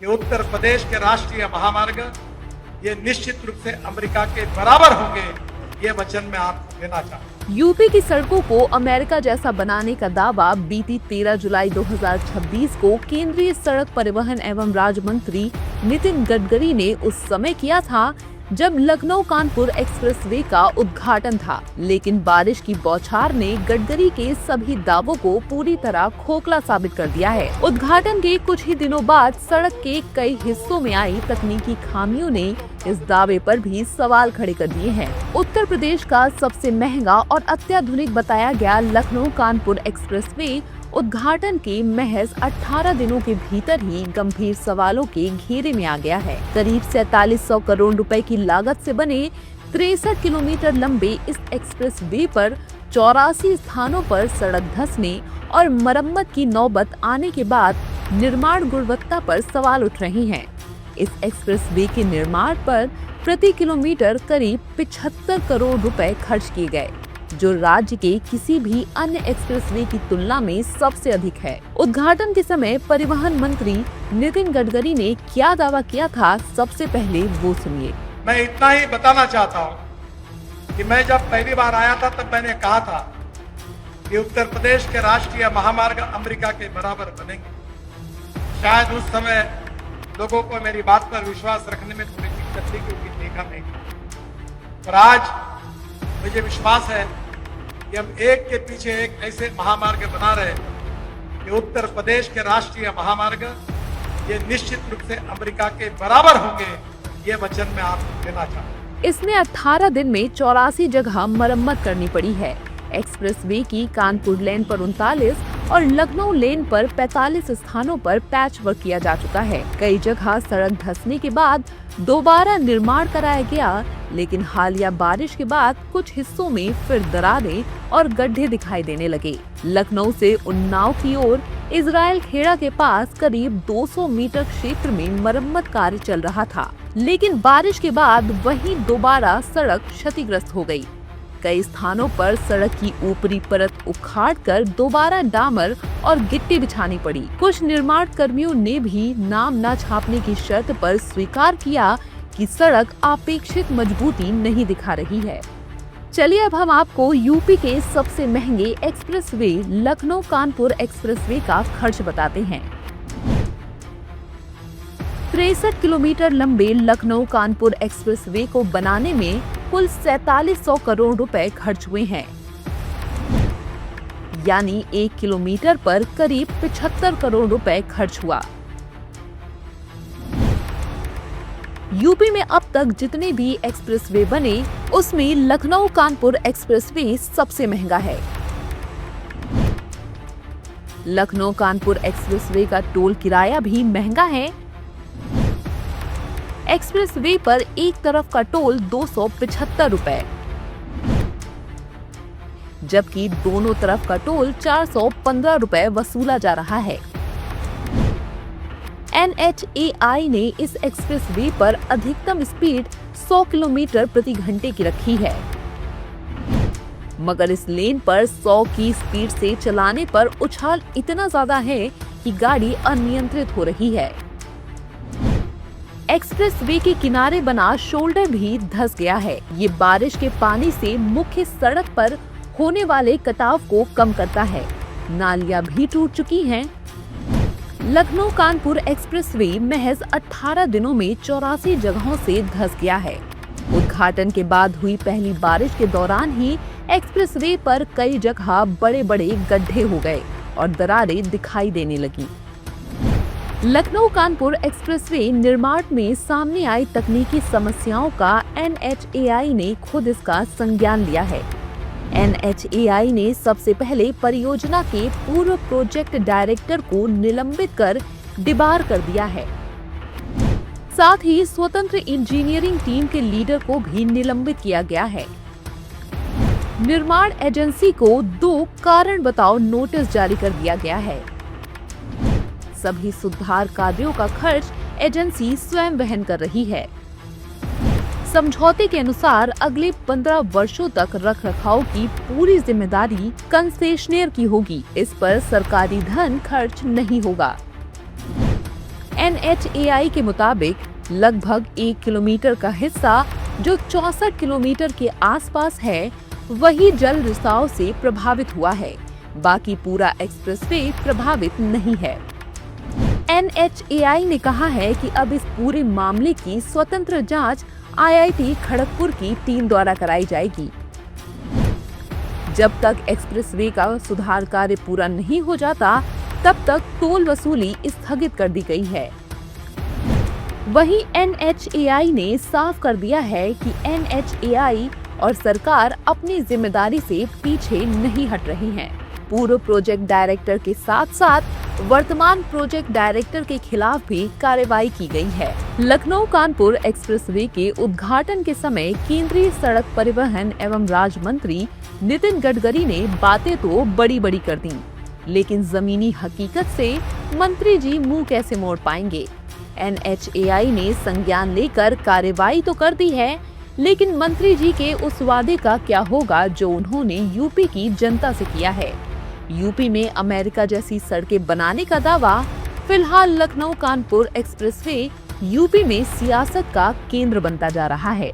कि उत्तर प्रदेश के राष्ट्रीय महामार्ग ये निश्चित रूप से अमेरिका के बराबर होंगे, ये वचन मैं आपको देना चाहता हूँ। यूपी की सड़कों को अमेरिका जैसा बनाने का दावा बीती 13 जुलाई 2026 को केंद्रीय सड़क परिवहन एवं राज्य मंत्री नितिन गडकरी ने उस समय किया था जब लखनऊ कानपुर एक्सप्रेसवे का उद्घाटन था। लेकिन बारिश की बौछार ने गडकरी के सभी दावों को पूरी तरह खोखला साबित कर दिया है। उद्घाटन के कुछ ही दिनों बाद सड़क के कई हिस्सों में आई तकनीकी खामियों ने इस दावे पर भी सवाल खड़े कर दिए हैं। उत्तर प्रदेश का सबसे महंगा और अत्याधुनिक बताया गया लखनऊ कानपुर एक्सप्रेसवे उद्घाटन के महज 18 दिनों के भीतर ही गंभीर सवालों के घेरे में आ गया है। करीब 4700 करोड़ रुपए की लागत से बने 63 किलोमीटर लंबे इस एक्सप्रेसवे पर 84 स्थानों पर सड़क धंसने और मरम्मत की नौबत आने के बाद निर्माण गुणवत्ता पर सवाल उठ रहे हैं। इस एक्सप्रेसवे के निर्माण पर प्रति किलोमीटर करीब 75 करोड़ रुपए खर्च किए गए, जो राज्य के किसी भी अन्य एक्सप्रेसवे की तुलना में सबसे अधिक है। उद्घाटन के समय परिवहन मंत्री नितिन गडकरी ने क्या दावा किया था, सबसे पहले वो सुनिए। मैं इतना ही बताना चाहता हूँ कि मैं जब पहली बार आया था तब मैंने कहा था कि उत्तर प्रदेश के राष्ट्रीय महामार्ग अमेरिका के बराबर बनेंगे। शायद उस समय लोगों को मेरी बात पर विश्वास रखने में थोड़ी दिक्कत थी क्योंकि देखा नहीं था। पर आज मुझे विश्वास है कि हम एक के पीछे एक ऐसे महामार्ग बना रहे हैं कि उत्तर प्रदेश के राष्ट्रीय महामार्ग ये निश्चित रूप से अमेरिका के बराबर होंगे, ये वचन मैं आपको देना चाहता हूँ। इसमें 18 दिन में 84 जगह मरम्मत करनी पड़ी है। एक्सप्रेसवे की कानपुर लेन पर 39 और लखनऊ लेन पर 45 स्थानों पर पैच वर्क किया जा चुका है। कई जगह सड़क धंसने के बाद दोबारा निर्माण कराया गया, लेकिन हालिया बारिश के बाद कुछ हिस्सों में फिर दरारें और गड्ढे दिखाई देने लगे। लखनऊ से उन्नाव की ओर इजराइल खेड़ा के पास करीब 200 मीटर क्षेत्र में मरम्मत कार्य चल रहा था, लेकिन बारिश के बाद वहीं दोबारा सड़क क्षतिग्रस्त हो गई। कई स्थानों पर सड़क की ऊपरी परत उखाड़कर दोबारा डामर और गिट्टी बिछानी पड़ी। कुछ निर्माण कर्मियों ने भी नाम न छापने की शर्त पर स्वीकार किया कि सड़क अपेक्षित मजबूती नहीं दिखा रही है। चलिए अब हम आपको यूपी के सबसे महंगे एक्सप्रेसवे लखनऊ कानपुर एक्सप्रेसवे का खर्च बताते हैं। 63 किलोमीटर लंबे लखनऊ कानपुर एक्सप्रेसवे को बनाने में कुल 4700 करोड़ रुपए खर्च हुए हैं, यानी 1 किलोमीटर पर करीब 75 करोड़ रुपए खर्च हुआ। यूपी में अब तक जितने भी एक्सप्रेसवे बने, उसमें लखनऊ कानपुर एक्सप्रेसवे सबसे महंगा है। लखनऊ कानपुर एक्सप्रेसवे का टोल किराया भी महंगा है। एक्सप्रेसवे पर एक तरफ का टोल 275 रुपए, जबकि दोनों तरफ का टोल 415 रुपए वसूला जा रहा है। NHAI ने इस एक्सप्रेसवे पर अधिकतम स्पीड 100 किलोमीटर प्रति घंटे की रखी है, मगर इस लेन पर 100 की स्पीड से चलाने पर उछाल इतना ज्यादा है कि गाड़ी अनियंत्रित हो रही है। एक्सप्रेसवे के किनारे बना शोल्डर भी धंस गया है। ये बारिश के पानी से मुख्य सड़क पर होने वाले कटाव को कम करता है। नालियां भी टूट चुकी हैं। लखनऊ कानपुर एक्सप्रेसवे महज 18 दिनों में 84 जगहों से धंस गया है। उद्घाटन के बाद हुई पहली बारिश के दौरान ही एक्सप्रेसवे पर कई जगह बड़े बड़े गड्ढे हो गए और दरारें दिखाई देने लगी। लखनऊ कानपुर एक्सप्रेसवे निर्माण में सामने आई तकनीकी समस्याओं का NHAI ने खुद इसका संज्ञान लिया है। NHAI ने सबसे पहले परियोजना के पूर्व प्रोजेक्ट डायरेक्टर को निलंबित कर डिबार कर दिया है। साथ ही स्वतंत्र इंजीनियरिंग टीम के लीडर को भी निलंबित किया गया है। निर्माण एजेंसी को 2 कारण बताओ नोटिस जारी कर दिया गया है। सभी सुधार कार्यों का खर्च एजेंसी स्वयं वहन कर रही है। समझौते के अनुसार अगले 15 वर्षों तक रखरखाव की पूरी जिम्मेदारी कंसेशनर की होगी। इस पर सरकारी धन खर्च नहीं होगा। NHAI के मुताबिक लगभग 1 किलोमीटर का हिस्सा जो 64 किलोमीटर के आसपास है वही जल रिसाव से प्रभावित हुआ है। बाकी पूरा एक्सप्रेसवे प्रभावित नहीं है। NHAI ने कहा है कि अब इस पूरे मामले की स्वतंत्र जांच IIT खड़गपुर की टीम द्वारा कराई जाएगी। जब तक एक्सप्रेसवे का सुधार कार्य पूरा नहीं हो जाता तब तक टोल वसूली स्थगित कर दी गई है। वहीं NHAI ने साफ कर दिया है कि NHAI और सरकार अपनी जिम्मेदारी से पीछे नहीं हट रही हैं। पूर्व प्रोजेक्ट डायरेक्टर के साथ साथ वर्तमान प्रोजेक्ट डायरेक्टर के खिलाफ भी कार्रवाई की गई है। लखनऊ कानपुर एक्सप्रेसवे के उद्घाटन के समय केंद्रीय सड़क परिवहन एवं राज्य मंत्री नितिन गडकरी ने बातें तो बड़ी कर दी, लेकिन जमीनी हकीकत से मंत्री जी मुंह कैसे मोड़ पाएंगे। NHAI ने संज्ञान लेकर कार्रवाई तो कर दी है, लेकिन मंत्री जी के उस वादे का क्या होगा जो उन्होंने यूपी की जनता से किया है। यूपी में अमेरिका जैसी सड़कें बनाने का दावा। फिलहाल लखनऊ कानपुर एक्सप्रेसवे यूपी में सियासत का केंद्र बनता जा रहा है।